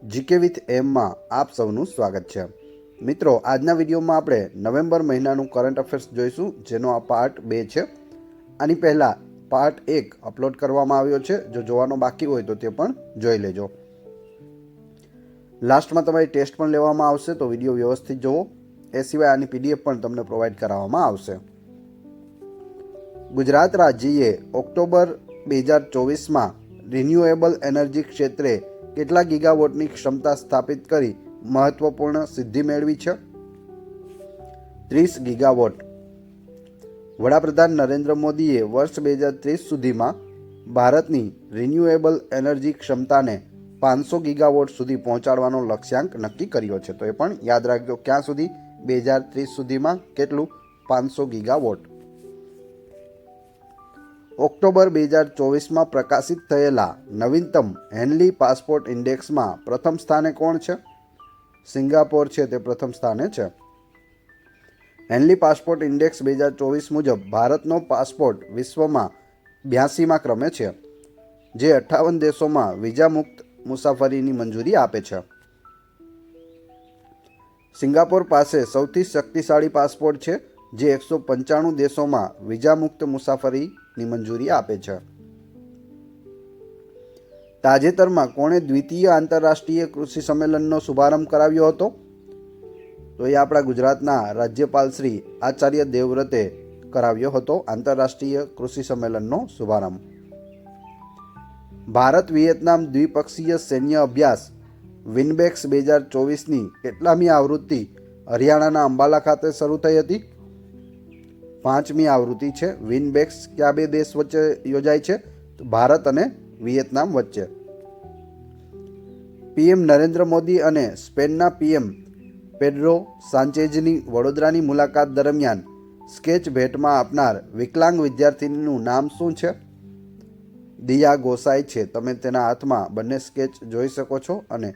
GK with એમમાં આપ સૌનું સ્વાગત છે। મિત્રો, આજના વિડીયોમાં આપણે નવેમ્બર મહિનાનું કરંટ અફેર્સ જોઈશું, જેનો આ પાર્ટ 2 છે। આની પહેલાં પાર્ટ 1 અપલોડ કરવામાં આવ્યો છે। જો જોવાનો બાકી હોય તો તે પણ જોઈ લેજો। લાસ્ટમાં તમારી ટેસ્ટ પણ લેવામાં આવશે, તો વિડીયો વ્યવસ્થિત જુઓ। એ સિવાય આની પીડીએફ પણ તમને પ્રોવાઈડ કરાવવામાં આવશે। ગુજરાત રાજ્યએ ઓક્ટોબર 2024માં રિન્યુએબલ એનર્જી ક્ષેત્રે કેટલા ગીગાવોટની ક્ષમતા સ્થાપિત કરી મહત્વપૂર્ણ સિદ્ધિ મેળવી છે? 30 ગીગાવોટ। વડાપ્રધાન નરેન્દ્ર મોદીએ વર્ષ 2030 સુધીમાં ભારતની રિન્યુએબલ એનર્જી ક્ષમતાને 500 ગીગાવોટ સુધી પહોંચાડવાનો લક્ષ્યાંક નક્કી કર્યો છે। તો એ પણ યાદ રાખજો, ક્યાં સુધી? 2030 સુધીમાં કેટલું? 500 ગીગાવોટ। ઓક્ટોબર 2024માં પ્રકાશિત થયેલા નવીનતમ હેનલી પાસપોર્ટ ઇન્ડેક્સમાં પ્રથમ સ્થાને કોણ છે? સિંગાપોર છે તે પ્રથમ સ્થાને છે। હેનલી પાસપોર્ટ ઇન્ડેક્સ 2024 મુજબ ભારતનો પાસપોર્ટ વિશ્વમાં 82મા ક્રમે છે, જે 58 દેશોમાં વિઝા મુક્ત મુસાફરીની મંજૂરી આપે છે। સિંગાપોર પાસે સૌથી શક્તિશાળી પાસપોર્ટ છે, જે 195 દેશોમાં વિઝા મુક્ત મુસાફરીની મંજૂરી આપે છે। તાજેતરમાં કોણે દ્વિતીય આંતરરાષ્ટ્રીય કૃષિ સંમેલનનો શુભારંભ કરાવ્યો હતો? તો એ આપણા ગુજરાતના રાજ્યપાલ શ્રી આચાર્ય દેવવ્રતે કરાવ્યો હતો આંતરરાષ્ટ્રીય કૃષિ સંમેલનનો શુભારંભ। ભારત વિયેતનામ દ્વિપક્ષીય સૈન્ય અભ્યાસ વિનબેક્સ 2024ની કેટલામી આવૃત્તિ હરિયાણાના અંબાલા ખાતે શરૂ થઈ હતી? 5મી આવૃત્તિ છે। વિનબેક્સ કયા બે દેશ વચ્ચે યોજાય છે? તો ભારત અને વિયેતનામ વચ્ચે। પીએમ નરેન્દ્ર મોદી અને સ્પેનના પીએમ પેડ્રો સાંચેઝની વડોદરાની મુલાકાત દરમિયાન સ્કેચ ભેટમાં આપનાર વિકલાંગ વિદ્યાર્થીનું નામ શું છે? દિયા ગોસાઈ છે। તમે તેના હાથમાં બંને સ્કેચ જોઈ શકો છો, અને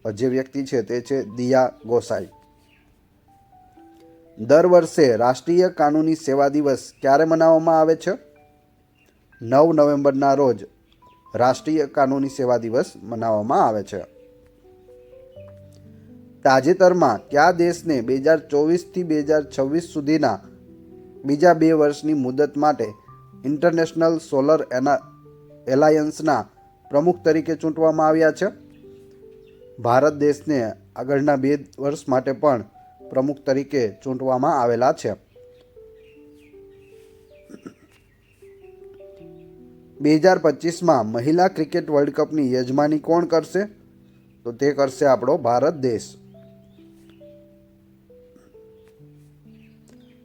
જે વ્યક્તિ છે તે છે દિયા ગોસાઈ। દર વર્ષે રાષ્ટ્રીય કાનૂની સેવા દિવસ ક્યારે મનાવવામાં આવે છે? 9 નવેમ્બરના રોજ રાષ્ટ્રીય કાનૂની સેવા દિવસ મનાવવામાં આવે છે। તાજેતરમાં કયા દેશને 2024થી 2026 સુધીના બીજા 2 વર્ષની મુદત માટે ઇન્ટરનેશનલ સોલર એલાયન્સના પ્રમુખ તરીકે ચૂંટવામાં આવ્યા છે? ભારત દેશને આગળના 2 વર્ષ માટે પણ પ્રમુખ તરીકે ચૂંટવામાં આવેલા છે। 2025માં મહિલા ક્રિકેટ વર્લ્ડ કપની યજમાની કોણ કરશે? તો તે કરશે આપણો ભારત દેશ।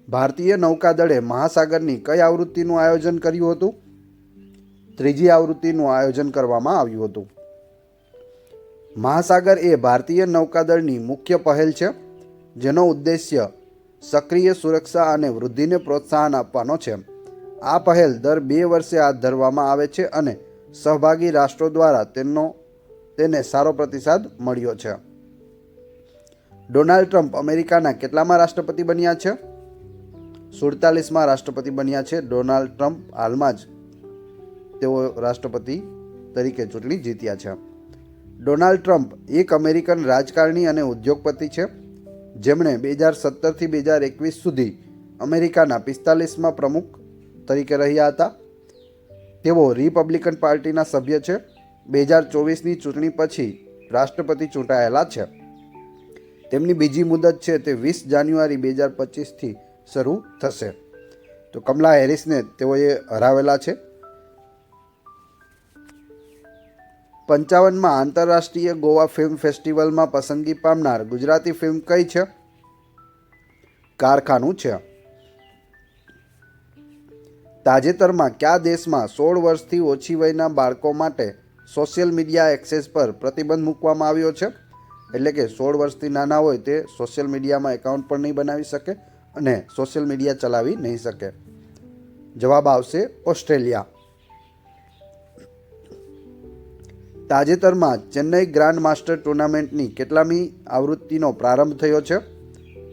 ભારતીય નૌકાદળે મહાસાગરની કઈ આવૃત્તિનું આયોજન કર્યું હતું? 3જી આવૃત્તિનું આયોજન કરવામાં આવ્યું હતું। મહાસાગર એ ભારતીય નૌકાદળની મુખ્ય પહેલ છે, જેનો ઉદ્દેશ્ય સક્રિય સુરક્ષા અને વૃદ્ધિને પ્રોત્સાહન આપવાનો છે। આ પહેલ દર 2 વર્ષે હાથ ધરવામાં આવે છે, અને સહભાગી રાષ્ટ્રો દ્વારા તેને સારો પ્રતિસાદ મળ્યો છે। ડોનાલ્ડ ટ્રમ્પ અમેરિકાના કેટલામા રાષ્ટ્રપતિ બન્યા છે? 47મા રાષ્ટ્રપતિ બન્યા છે ડોનાલ્ડ ટ્રમ્પ। હાલમાં જ તેઓ રાષ્ટ્રપતિ તરીકે ચૂંટણી જીત્યા છે। ડોનાલ્ડ ટ્રમ્પ એક અમેરિકન રાજકારણી અને ઉદ્યોગપતિ છે, જેમણે 2017થી 2021 સુધી અમેરિકાના 45મા પ્રમુખ તરીકે રહ્યા હતા। તેઓ રિપબ્લિકન પાર્ટીના સભ્ય છે। 2024ની ચૂંટણી પછી રાષ્ટ્રપતિ ચૂંટાયેલા છે। તેમની બીજી મુદત છે તે 20 જાન્યુઆરી 2025થી શરૂ થશે। તો કમલા હેરિસને તેઓએ હરાવેલા છે। 55મા આંતરરાષ્ટ્રીય ગોવા ફિલ્મ ફેસ્ટિવલમાં પસંદગી પામનાર ગુજરાતી ફિલ્મ કઈ છે? કારખાનું છે। તાજેતરમાં કયા દેશમાં 16 વર્ષથી ઓછી વયના બાળકો માટે સોશિયલ મીડિયા એક્સેસ પર પ્રતિબંધ મૂકવામાં આવ્યો છે? એટલે કે 16 વર્ષથી નાના હોય તે સોશિયલ મીડિયામાં એકાઉન્ટ પણ નહીં બનાવી શકે અને સોશિયલ મીડિયા ચલાવી નહીં શકે। જવાબ આવશે ઓસ્ટ્રેલિયા। તાજેતરમાં ચેન્નઈ ગ્રાન્ડ માસ્ટર ટુર્નામેન્ટની કેટલામી આવૃત્તિનો પ્રારંભ થયો છે?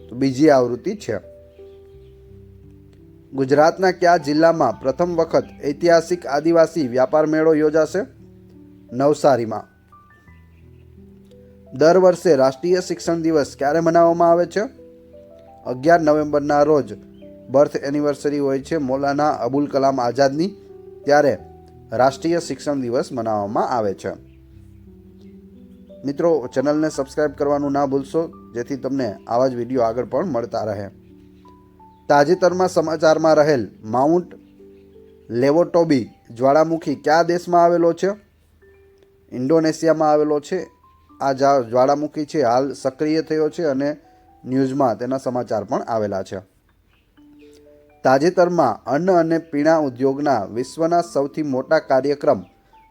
તો બીજી આવૃત્તિ છે। ગુજરાતના કયા જિલ્લામાં પ્રથમ વખત ઐતિહાસિક આદિવાસી વ્યાપાર મેળો યોજાશે? નવસારીમાં। દર વર્ષે રાષ્ટ્રીય શિક્ષણ દિવસ ક્યારે મનાવવામાં આવે છે? 11 નવેમ્બરના રોજ બર્થ એનિવર્સરી હોય છે મૌલાના અબુલ કલામ આઝાદની, ત્યારે રાષ્ટ્રીય શિક્ષણ દિવસ મનાવવામાં આવે છે. મિત્રો, ચેનલને સબસ્ક્રાઇબ કરવાનું ના ભૂલશો, જેથી તમને આવા જ વિડીયો આગળ પણ મળતા રહે. તાજેતરમાં સમાચારમાં રહેલ માઉન્ટ લેવોટોબી જ્વાળામુખી કયા દેશમાં આવેલો છે? ઇન્ડોનેશિયામાં આવેલો છે. આ જ્વાળામુખી છે હાલ સક્રિય થયો છે અને ન્યૂઝમાં તેના સમાચાર પણ આવેલા છે. તાજેતરમાં અન્ન અને પીણા ઉદ્યોગના વિશ્વના સૌથી મોટા કાર્યક્રમ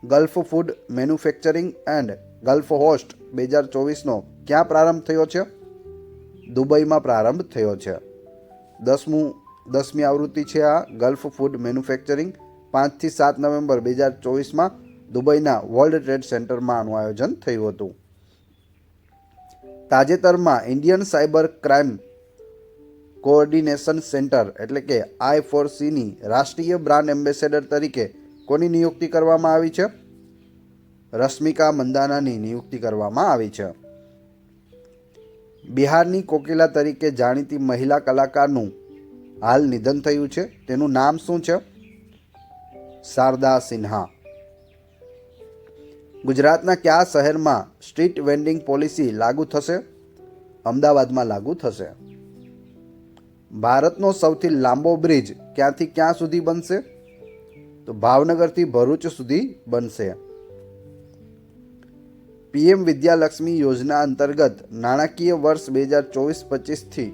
Gulf Food Manufacturing and Gulf Host 2024નો ક્યાં પ્રારંભ થયો છે? દુબઈમાં પ્રારંભ થયો છે. 10મી આવૃત્તિ છે આ ગલ્ફ ફૂડ મેન્યુફેક્ચરિંગ. 5 થી 7 નવેમ્બર 2024માં દુબઈના વર્લ્ડ ટ્રેડ સેન્ટરમાં આનું આયોજન થયું હતું. તાજેતરમાં Indian cyber crime coordination centre એટલે કે I4Cની રાષ્ટ્રીય બ્રાન્ડ એમ્બેસેડર તરીકે કોની નિયુક્તિ કરવામાં આવી છે? રશ્મિકા મંદાનાની નિયુક્તિ કરવામાં આવી છે. બિહારની કોકિલા તરીકે જાણીતી મહિલા કલાકારનું હાલ નિધન થયું છે. તેનું નામ શું છે? શારદા સિન્હા. ગુજરાતના કયા શહેરમાં સ્ટ્રીટ વેન્ડિંગ પોલિસી લાગુ થશે? અમદાવાદમાં લાગુ થશે. ભારતનો સૌથી લાંબો બ્રિજ ક્યાંથી ક્યાં સુધી બનશે? તો ભાવનગરથી ભરૂચ સુધી બનશે. PM વિદ્યાલક્ષ્મી યોજના અંતર્ગત નાણાકીય વર્ષ 2024-25થી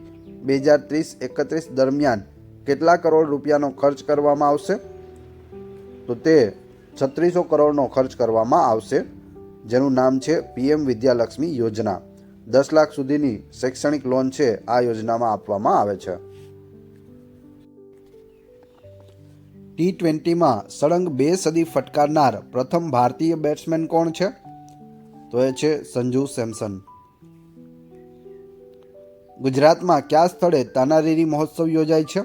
2030-31 દરમિયાન કેટલા કરોડ રૂપિયાનો ખર્ચ કરવામાં આવશે? તો તે 3600 કરોડનો ખર્ચ કરવામાં આવશે, જેનું નામ છે PM વિદ્યાલક્ષ્મી યોજના. 10 લાખ સુધીની શૈક્ષણિક લોન છે આ યોજનામાં આપવામાં આવે છે. T20માં સળંગ 2 સદી ફટકારનાર પ્રથમ ભારતીય બેટ્સમેન કોણ છે? તો એ છે સંજુ સેમસન. ગુજરાતમાં કયા સ્થળે તાનારીરી મહોત્સવ યોજાય છે?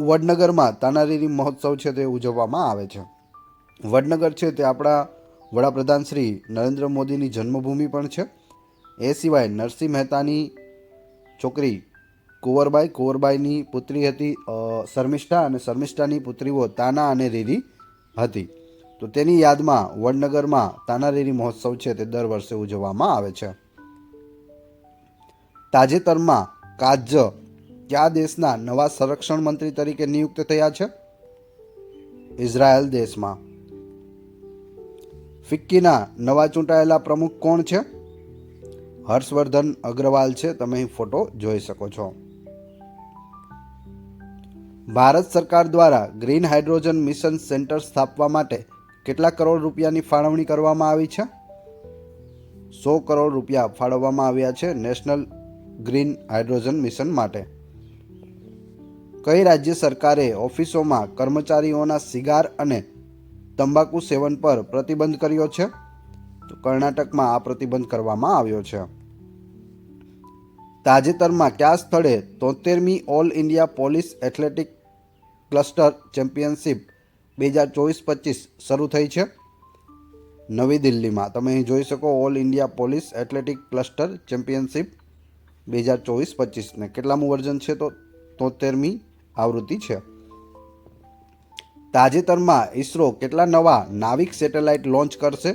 વડનગરમાં તાનારીરી મહોત્સવ છે તે ઉજવવામાં આવે છે. વડનગર છે તે આપણા વડાપ્રધાન શ્રી નરેન્દ્ર મોદીની જન્મભૂમિ પણ છે. એ સિવાય નરસિંહ મહેતાની છોકરી કુંવરબાઈની પુત્રી હતી શર્મિષ્ઠા, અને શર્મિષ્ઠાની પુત્રીઓ તાના અને રીરી હતી. તો તેની યાદમાં વડનગરમાં તાનારીરી મહોત્સવ છે તે દર વર્ષે ઉજવવામાં આવે છે. તાજેતરમાં કાઝ કયા દેશના નવા સંરક્ષણ મંત્રી તરીકે નિયુક્ત થયા છે? ઇઝરાયલ દેશમાં. ફિક્કીના નવા ચૂંટાયેલા પ્રમુખ કોણ છે? હર્ષવર્ધન અગ્રવાલ છે. તમે અહીં ફોટો જોઈ શકો છો. ભારત સરકાર દ્વારા ગ્રીન હાઇડ્રોજન મિશન સેન્ટર સ્થાપવા માટે કેટલા કરોડ રૂપિયાની ફાળવણી કરવામાં આવી છે? 100 કરોડ રૂપિયા ફાળવવામાં આવ્યા છે નેશનલ ગ્રીન હાઇડ્રોજન મિશન માટે. કઈ રાજ્ય સરકારે ઓફિસોમાં કર્મચારીઓના સિગાર અને તંબાકુ સેવન પર પ્રતિબંધ કર્યો છે? તો કર્ણાટકમાં આ પ્રતિબંધ કરવામાં આવ્યો છે. તાજેતરમાં કયા સ્થળે 73મી All India Police Athletic Cluster Championship 2024-25 શરૂ થઈ છે? નવી દિલ્હીમાં. તમે અહીં જોઈ શકો all India Police Athletic Cluster Championship 2024-25 ને કેટલામું વર્ઝન છે? તો 73મી આવૃત્તિ છે. તાજેતરમાં ઇસરો કેટલા નવા નાવિક સેટેલાઇટ લોન્ચ કરશે?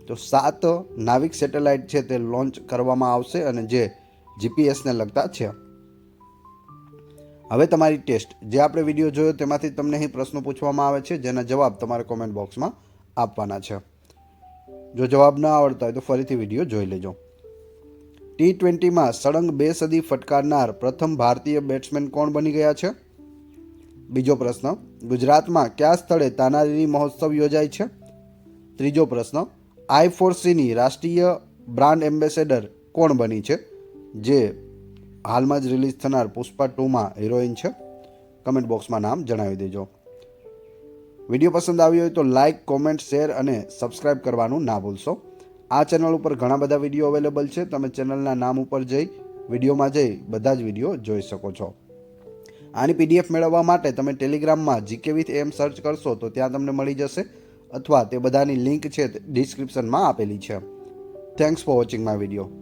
તો 7 નાવિક સેટેલાઇટ છે તે લોન્ચ કરવામાં આવશે, અને જે જીપીએસને લગતા છે. હવે તમારી ટેસ્ટ, જે આપણે વિડીયો જોયો તેમાંથી તમને અહીં પ્રશ્નો પૂછવામાં આવે છે, જેના જવાબ તમારે કોમેન્ટ બોક્સમાં આપવાના છે. જો જવાબ ન આવડતા હોય તો ફરીથી વિડીયો જોઈ લેજો. T20માં સળંગ 2 સદી ફટકારનાર પ્રથમ ભારતીય બેટ્સમેન કોણ બની ગયા છે? બીજો પ્રશ્ન, ગુજરાતમાં કયા સ્થળે તાનારીરી મહોત્સવ યોજાય છે? ત્રીજો પ્રશ્ન, I4Cની રાષ્ટ્રીય બ્રાન્ડ એમ્બેસેડર કોણ બની છે, જે હાલમાં જ રિલીઝ થનાર પુષ્પા 2માં હિરોઈન છે? કમેન્ટ બોક્સમાં નામ જણાવી દેજો. વિડીયો પસંદ આવ્યો હોય તો લાઇક, કોમેન્ટ, શેર અને સબસ્ક્રાઇબ કરવાનું ના ભૂલશો. આ ચેનલ ઉપર ઘણા બધા વિડીયો અવેલેબલ છે. તમે ચેનલના નામ ઉપર જઈ વિડીયોમાં જઈ બધા જ વિડીયો જોઈ શકો છો. આની PDF મેળવવા માટે તમે ટેલિગ્રામમાં GK with AM સર્ચ કરશો તો ત્યાં તમને મળી જશે, અથવા તે બધાની લિંક છે ડિસ્ક્રિપ્શનમાં આપેલી છે. Thanks for watching my video.